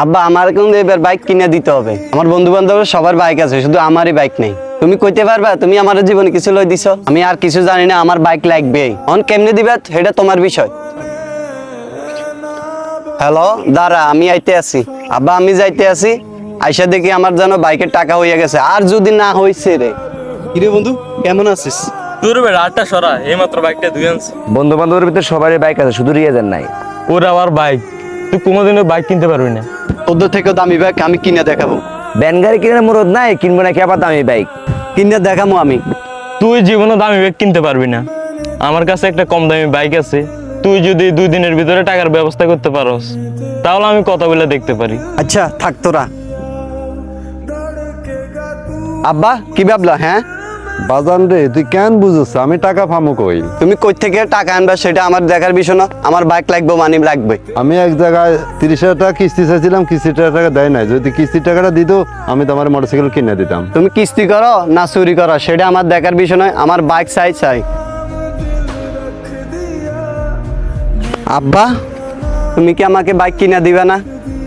আব্বা আমার কিন্তু এবার বাইক কিনে দিতে হবে। আমার বন্ধু বান্ধবের সবার বাইক আছে, শুধু আমারই বাইক নেই। তুমি কইতে পারবা তুমি আমার জীবনে কিছু লই দিছো? আমি আর কিছু জানি না, আমার বাইক লাগবেই। অন কেমনে দিবা সেটা তোমার বিষয়। হ্যালো দাঁড়া, আমি আইতে আছি। আব্বা আমি যাইতে আছি, আইসা দেখি আমার যেন বাইকের টাকা হইয়া গেছে। আর যদি না হইছে রে। কিরে বন্ধু কেমন আছিস? তোর বেড়া আটটা সরা এইমাত্র বাইকটা ধুয়ে আনছি। বন্ধু বান্ধবের ভিতরে সবারই বাইক আছে, শুধু রিয়াজের নাই। ওর আবার বাইক, তুই কোনোদিনও বাইক কিনতে পারবি না। ওদের থেকে দামি বাইক আমি কিনে দেখাবো। ব্যান গাড়ি কিনে মুরদ নাই, কিনবো নাকি আবার দামি বাইক? কিনে দেখাবো আমি। তুই জীবনে দামি বাইক কিনতে পারবি না। আমার কাছে একটা কম দামি বাইক আছে, তুই যদি 2 দিনের ভিতরে টাকার ব্যবস্থা করতে পারস তাহলে আমি কথা বলে দেখতে পারি। আচ্ছা থাক তোরা। আব্বা কি ভাবলা? হ্যাঁ বাজান রে, তুই কেন বুঝছ আমি টাকা পামো কই? তুমি কই থেকে টাকা আনবা সেটা আমার দেখার বিষয় না। আমার বাইক লাগবে, মানি লাগবে। আমি এক জায়গায় 30,000 টাকা কিস্তি চাইছিলাম, কিস্তির টাকা দেয় নাই। যদি কিস্তির টাকাটা দিত আমি তোমার মোটরসাইকেল কিনে দিতাম। তুমি কিস্তি করো না চুরি করো সেটা আমার দেখার বিষয় নয়। আমার বাইক চাই। আব্বা তুমি কি আমাকে বাইক কিনে দিবে না?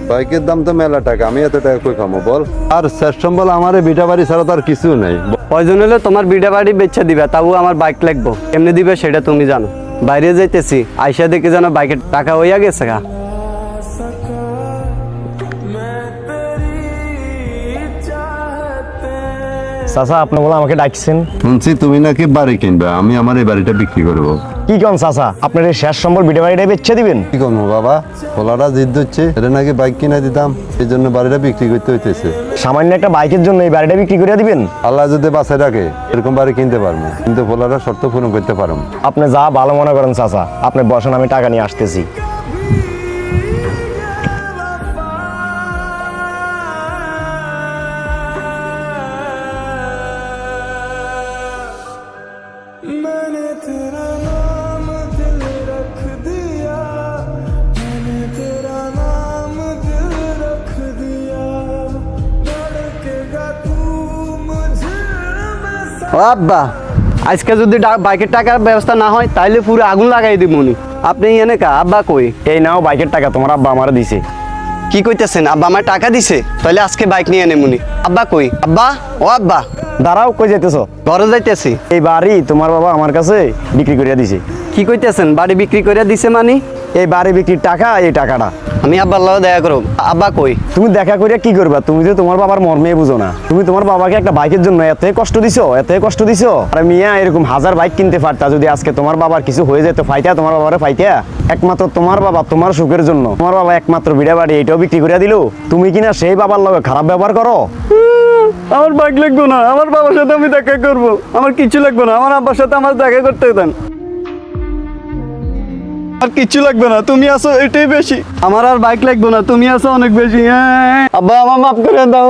বাইকের দাম তো মেলা টাকা, আমি এত টাকা কই পামো বল? আর শেষ সম্বল আমার বিটা বাড়ি ছাড়া তো আর কিছু নাই। প্রয়োজন হলে তোমার বিড়া বাড়ি বেচে দিবে, তাও আমার বাইক লাগবো। এমনি দিবে সেটা তুমি জানো। বাইরে যাইতেছি, আইসা দেখে যেন বাইকের টাকা হইয়া গেছে গা। চাচা আপনি বলে আমাকে ডাকছেন? শুনছি তুমি নাকি বাড়ি কিনবে, আমি আমার এই বাড়িটা বিক্রি করবো। কি কোন চাচা, আপনার এই শেষ সম্বল বিটে বাড়িটা বেচে দিবেন? কি করবো বাবা, খোলাটা জিদ হচ্ছে, এটা নাকি বাইক কিনে দিতাম, এই জন্য বাড়িটা বিক্রি করতে হইতেছে। সামান্য একটা বাইকের জন্য এই বাড়িটা বিক্রি করে দিবেন? আল্লাহ যদি বাঁচায় রাখে এরকম বাড়ি কিনতে পারবো, কিন্তু খোলাটা শর্ত পূরণ করতে পারবো। আপনি যা ভালো মনে করেন চাচা, আপনি বসেন, আমি টাকা নিয়ে আসতেছি। ও আব্বা, আজকে যদি বাইকের টাকার ব্যবস্থা না হয় তাইলে পুরো আগুন লাগাই দিব উনি। আপনি এনে কা আব্বা কই? এই নাও বাইকের টাকা, তোমার আব্বা আমার দিছে। কি কইতেছেন? আব্বা আমার টাকা দিছে? তাহলে আজকে বাইক নিয়ে এনে মুনি। আব্বা কই? আব্বা ও আব্বা, দাঁড়াও, কই যাইতেছো? ঘরে যাইতেছি। এই বাড়ি তোমার বাবা আমার কাছে বিক্রি করে দিছে। কি কইতেছেন? বাড়ি বিক্রি করে দিছে মানে? এই বাড়ি বিক্রির টাকা, এই টাকাটা। আমি আব্বার লগে দেখা করব। আব্বা কই? তুমি দেখা করিয়া কি করবা? তুমি যে তোমার বাবার মর্মে বুঝো না। তুমি তোমার বাবাকে একটা বাইকের জন্য এত কষ্ট দিছো। আর মিয়া এরকম 1000 বাইক কিনতে পারতা যদি আজকে তোমার বাবার কিছু হয়ে যেত, ফাইটা তোমার বাবারে ফাইটা। একমাত্র তোমার বাবা তোমার সুখের জন্য তোমার বাবা একমাত্র বিড়া বাড়ি এটাও বিক্রি করে দিল। তুমি কিনা সেই বাবার লগে খারাপ ব্যবহার করো। আমার বাইক লাগবে না, আমার বাবার সাথে আমি দেখা করব। আমার কিছু লাগবে না, আমার আব্বার সাথে আমার দেখা করতে দেন। আর কিছু লাগবে না, তুমি আছো এটাই বেশি। আমার আর বাইক লাগবে না, তুমি আছো অনেক বেশি। আব্বা আমার মাফ করে দাও।